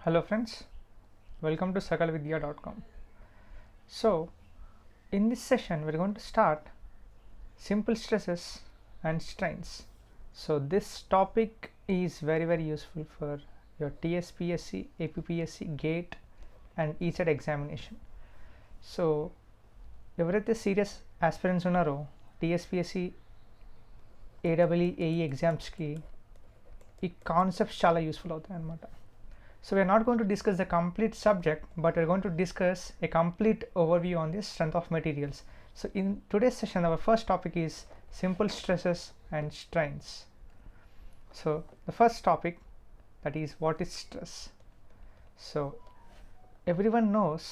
Hello friends, welcome to sakalvidya.com. So in this session we're going to start simple stresses and strains. So this topic is very useful for your TSPSC, APPSC, GATE and ESET examination. So ఎవరైతే serious aspirants ఉన్నారో TSPSC ఏడబ్ల్యూ AE ఎగ్జామ్స్కి ఈ concepts చాలా useful అవుతాయి అన్నమాట. So we are not going to discuss the complete subject, but we are going to discuss a complete overview on the strength of materials. So in today's session, our first topic is simple stresses and strains. So the first topic, that is, what is stress? So everyone knows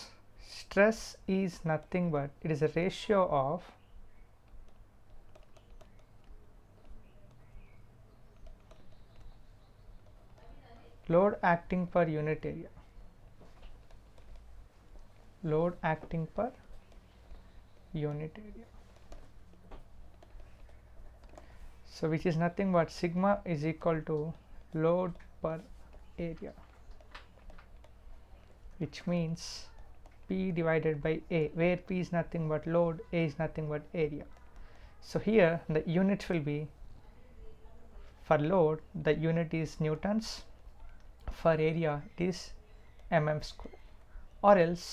stress is nothing but it is a ratio of load acting per unit area. Load acting per unit area. So which is nothing but sigma is equal to load per area, which means P divided by A, where P is nothing but load, A is nothing but area. So here the units will be, for load the unit is newtons, for area it is mm square, or else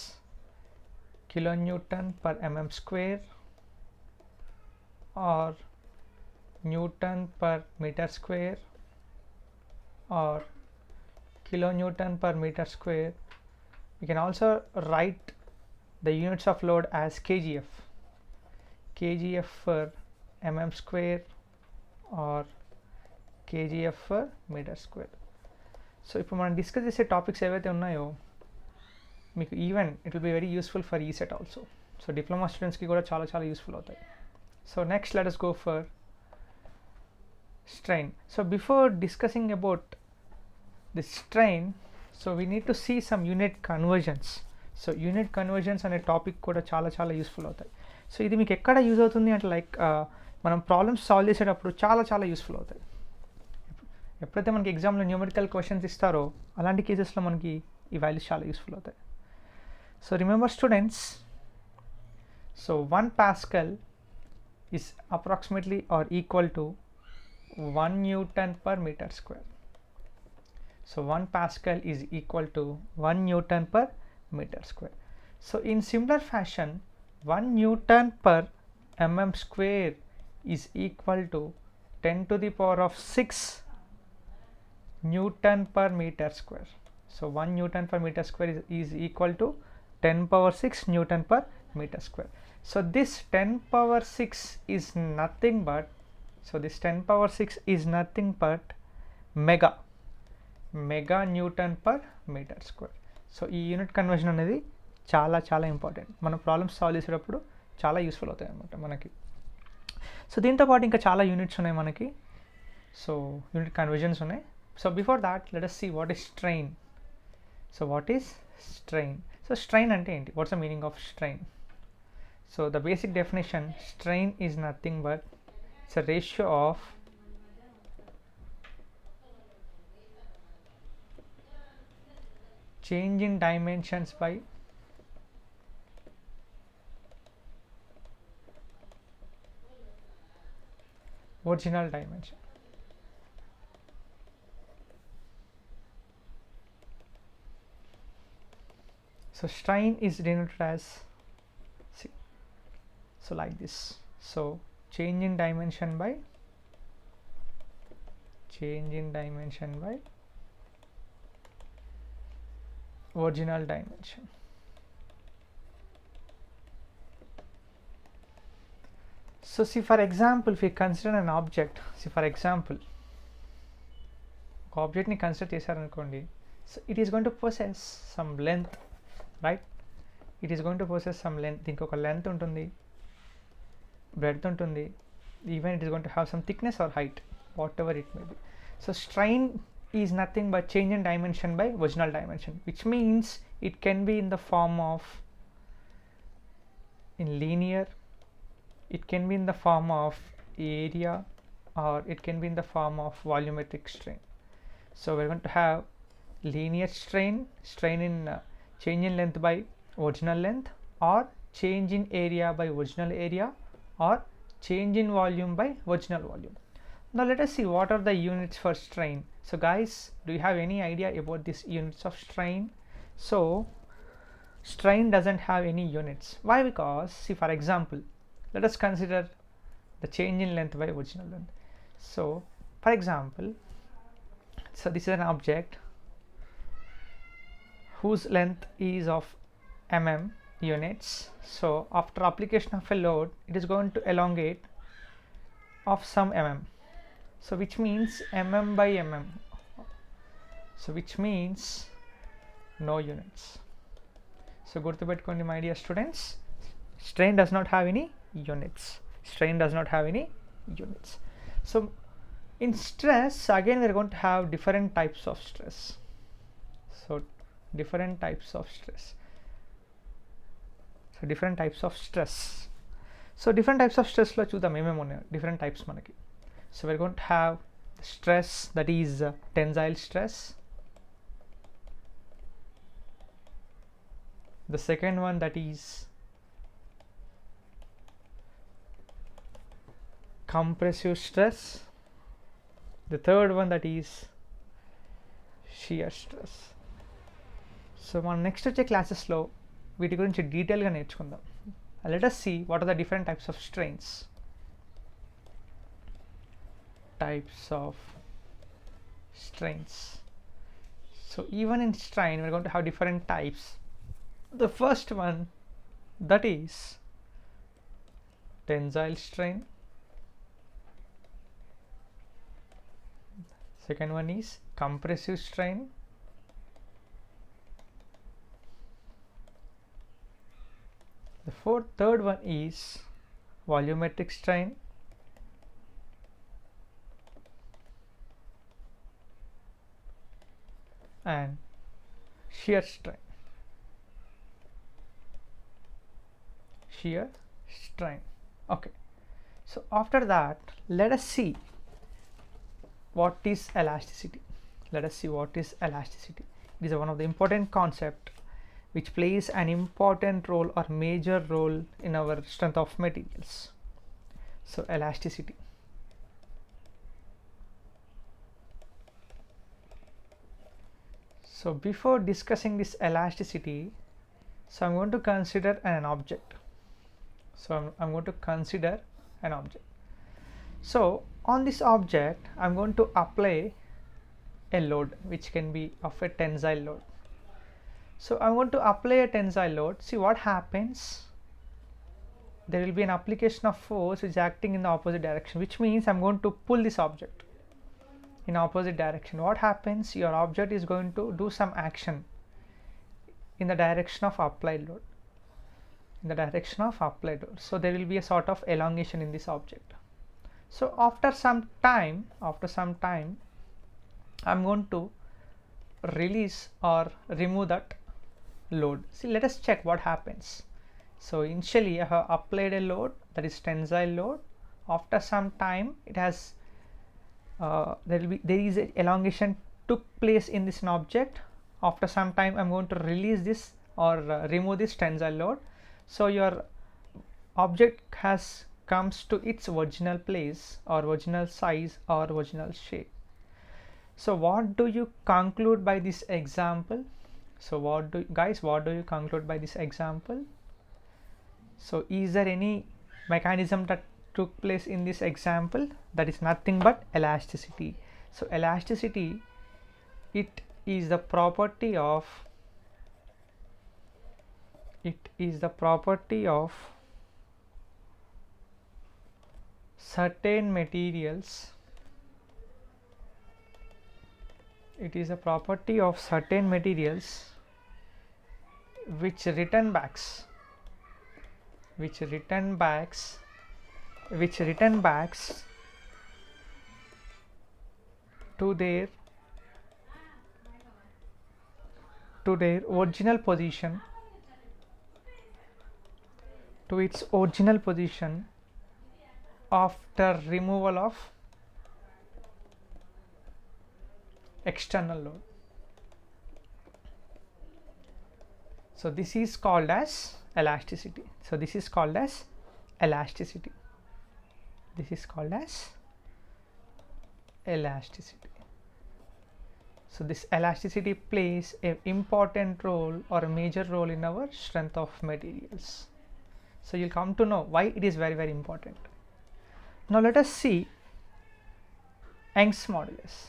kilonewton per mm square or newton per meter square or kilonewton per meter square. We can also write the units of load as kgf, kgf for mm square or kgf for meter square. So ఇప్పుడు మనం discuss చేసే topics ఏవైతే ఉన్నాయో మీకు even it will be very useful for ECET also. So diploma స్టూడెంట్స్కి కూడా చాలా useful అవుతాయి. So next let us go for strain. So before discussing about the strain, so we need to see some unit conversions. So unit conversions అనే topic కూడా చాలా useful అవుతాయి. So ఇది మీకు ఎక్కడ యూజ్ అవుతుంది అంటే లైక్ మనం ప్రాబ్లమ్స్ సాల్వ్ చేసేటప్పుడు చాలా యూస్ఫుల్ అవుతాయి. ఎప్పుడైతే మనకి ఎగ్జామ్లో న్యూమరికల్ క్వశ్చన్స్ ఇస్తారో అలాంటి కేసెస్లో మనకి ఈ వాల్యూస్ చాలా యూస్ఫుల్ అవుతాయి. So remember students, so 1 Pascal is approximately or equal to 1 Newton per meter square. So 1 Pascal is equal to 1 Newton per meter square. So in similar fashion, 1 Newton per mm square is equal to 10 to the power of 6 Newton per meter square. So 1 Newton per meter square is equal to 10 power 6 Newton per meter square. So this 10 power 6 is nothing but, so this 10 power 6 is nothing but mega Newton per meter square. So ఈ unit conversion అనేది చాలా important. మన problems solve చేసేటప్పుడు చాలా useful అవుతాయి అన్నమాట మనకి. So దీంతో పాటు ఇంకా చాలా యూనిట్స్ ఉన్నాయి మనకి. సో యూనిట్ కన్వర్జన్స్ ఉన్నాయి. So before that let us see what is strain. So what is strain? So strain అంటే ఏంటి? What's the meaning of strain? So the basic definition, strain is nothing but it's a ratio of change in dimensions by original dimension. So strain is denoted as, see, so like this. So change in dimension by original dimension. So see, for example, if we consider an object, see for example ఒక ఆబ్జెక్ట్ని consider చేశారనుకోండి. So it is going to possess some length, right? It is going to possess some length. దీనికి ఒక length ఉంటుంది, breadth ఉంటుంది, even it is going to have some thickness or height, whatever it may be. So strain is nothing but change in dimension by original dimension, which means it can be in the form of in linear, it can be in the form of area, or it can be in the form of volumetric strain. So we're going to have linear strain, strain in change in length by original length, or change in area by original area, or change in volume by original volume. Now let us see what are the units for strain. So guys, do you have any idea about these units of strain? So strain doesn't have any units. Why? Because see, for example, let us consider the change in length by original length. So for example, so this is an object whose length is of units. So after application of a load, it is going to elongate of some so which means by so which means no units. So గుర్తుపెట్టుకోండి my dear students, strain does not have any units. Strain does not have any units. So in stress, again we are going to have different types of stress. So different types of stress. So different types of stress. So different types of stress lo చూద్దాం ఏమేమి ఉన్నాయి different types మనకి. So we're going to have stress that is tensile stress. The second one that is compressive stress. The third one that is shear stress. So మన next వచ్చే క్లాసెస్లో వీటి గురించి డీటెయిల్గా నేర్చుకుందాం. Let us see what are the different types of strains. Types of strains. So even in strain, we're going to have different types. The first one, that is tensile strain. Second one is compressive strain. The third one is volumetric strain. And shear strain. Shear strain. Okay, so after that, let us see what is elasticity. Let us see what is elasticity. It is one of the important concept which plays an important role or major role in our strength of materials. So elasticity. So before discussing this elasticity, so I'm going to consider an object. So I'm going to consider an object. So on this object, I'm going to apply a load which can be of a tensile load. So I'm going to apply a tensile load. See what happens. There will be an application of force which is acting in the opposite direction, which means I'm going to pull this object in opposite direction. What happens? Your object is going to do some action in the direction of applied load. In the direction of applied load. So there will be a sort of elongation in this object. So after some time, I'm going to release or remove that load. See, let us check what happens. So initially I have applied a load, that is tensile load. After some time, it has there is a elongation took place in this object. After some time, I'm going to release this or remove this tensile load. So your object comes to its original place or original size or original shape. So what do you conclude by this example? So what do you conclude by this example? So is there any mechanism that took place in this example? That is nothing but elasticity. So elasticity, it is the property of certain materials. It is a property of certain materials which return backs to their original position, to its original position after removal of external load. So this is called as elasticity. So this is called as elasticity. This is called as elasticity. So this elasticity plays an important role or a major role in our strength of materials. So you'll come to know why it is very, very important. Now let us see Young's modulus.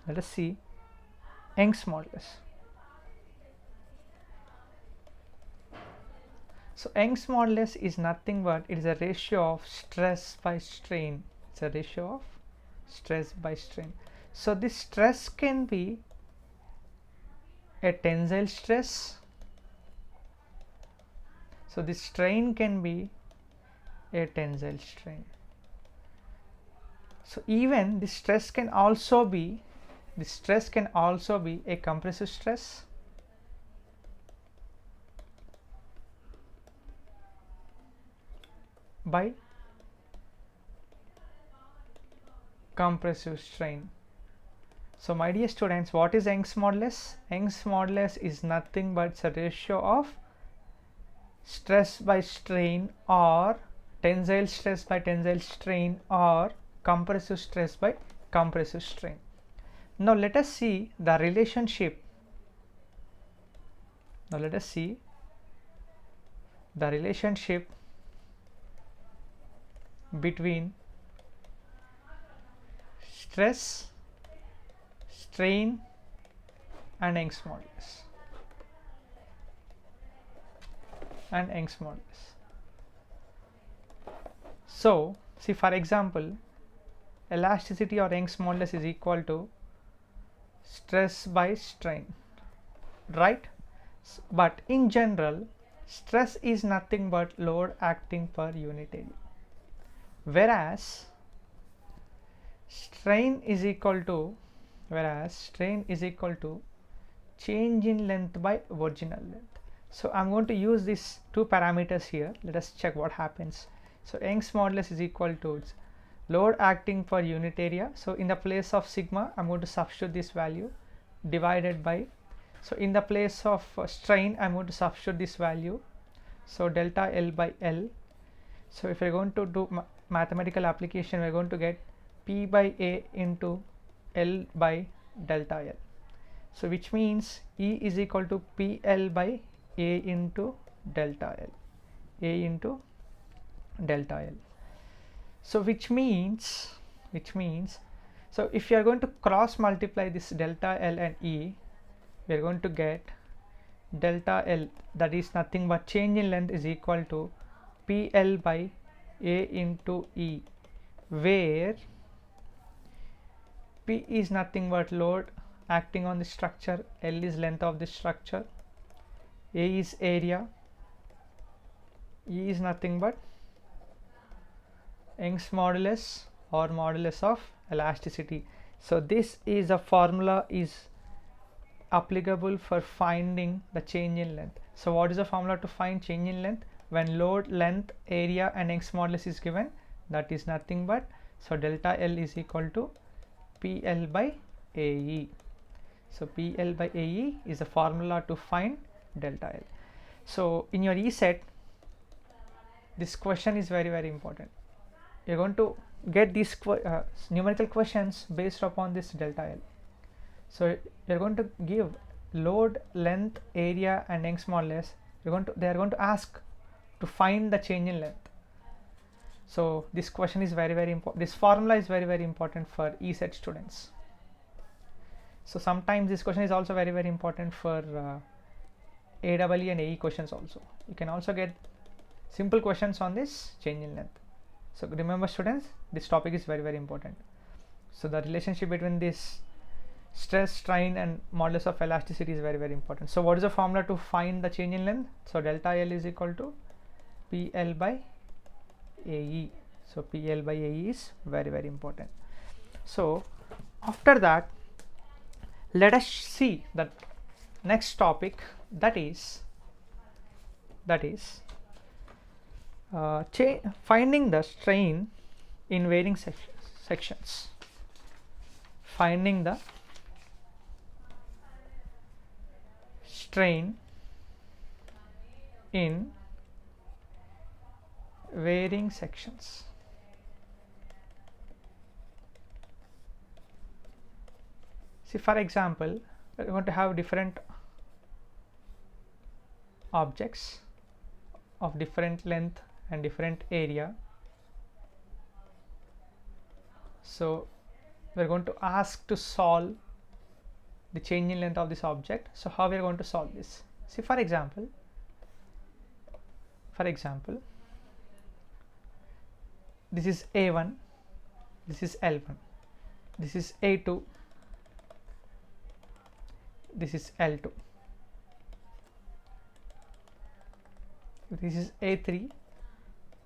Let us see Young's modulus. So Young's modulus is nothing but it is a ratio of stress by strain. It's a ratio of stress by strain. So this stress can be a tensile stress. So this strain can be a tensile strain. So even this stress can also be a compressive stress by compressive strain. So my dear students, what is Young's modulus? Young's modulus is nothing but a ratio of stress by strain or tensile stress by tensile strain or compressive stress by compressive strain. Now let us see the relationship. Between stress, strain and Young's modulus. So see, for example, elasticity or Young's modulus is equal to stress by strain, right? But in general, stress is nothing but load acting per unit area, whereas strain is equal to change in length by original length. So I'm going to use these two parameters here. Let us check what happens. So Young's modulus is equal to load acting per unit area. So in the place of sigma, I'm going to substitute this value divided by, so in the place of strain, I'm going to substitute this value, so delta L by L. So if we're going to do mathematical application, we're going to get P by A into L by delta L. So which means E is equal to PL by A into delta L. So which means so if you are going to cross multiply this delta L and E, we are going to get delta L, that is nothing but change in length, is equal to PL by A into E, where P is nothing but load acting on the structure, L is length of the structure, A is area, E is nothing but Young's modulus or modulus of elasticity. So this is a formula is applicable for finding the change in length. So what is the formula to find change in length? When load, length, area and Young's modulus is given, that is nothing but, so delta L is equal to PL by AE. So PL by AE is a formula to find delta L. So in your ESET, this question is very, very important. You're going to get these numerical questions based upon this delta L. So you're going to give load, length, area and Young's modulus. They are going to ask to find the change in length. So this question is very, very important. This formula is very, very important for ESET students. So sometimes this question is also very, very important for AEE and AE questions also. You can also get simple questions on this change in length. So remember students, this topic is very, very important. So the relationship between this stress, strain and modulus of elasticity is very, very important. So what is the formula to find the change in length? So delta L is equal to PL by AE. So PL by AE is very, very important. So after that, let us see the next topic, that is finding the strain in varying sections. Finding the strain in varying sections. See, for example, we're going to have different objects of different length and different area. So we're going to ask to solve the change in length of this object. So how we are going to solve this? See, for example, this is A1, this is L1, this is A2, this is L2, this is A3,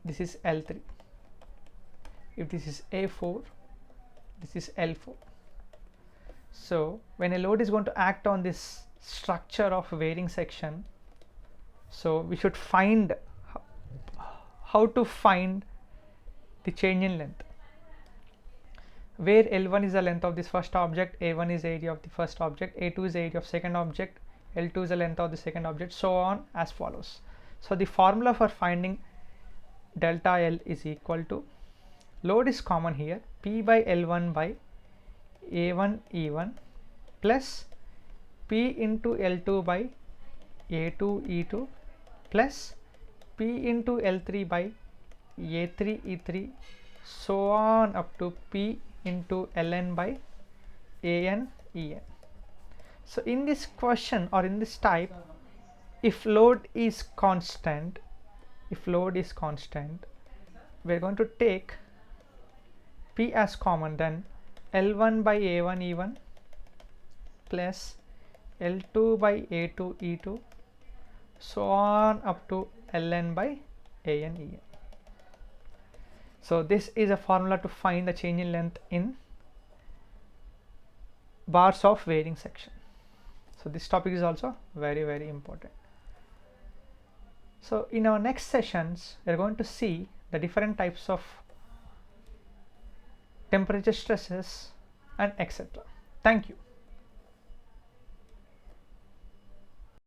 this is L3, if this is A4, this is L4. So when a load is going to act on this structure of varying section, so we should find how to find the change in length, where L1 is the length of this first object, A1 is area of the first object, A2 is area of second object, L2 is the length of the second object, so on as follows. So the formula for finding delta L is equal to, load is common here, P by L1 by A1 E1 plus P into L2 by A2 E2 plus P into L3 by A3 E3, so on up to P into Ln by An En. So in this question or in this type, if load is constant, we're going to take P as common, then L1 by A1 E1 plus L2 by A2 E2, so on up to Ln by An En. So this is a formula to find the change in length in bars of varying section. So this topic is also very, very important. So in our next sessions, we are going to see the different types of temperature stresses and etc. Thank you.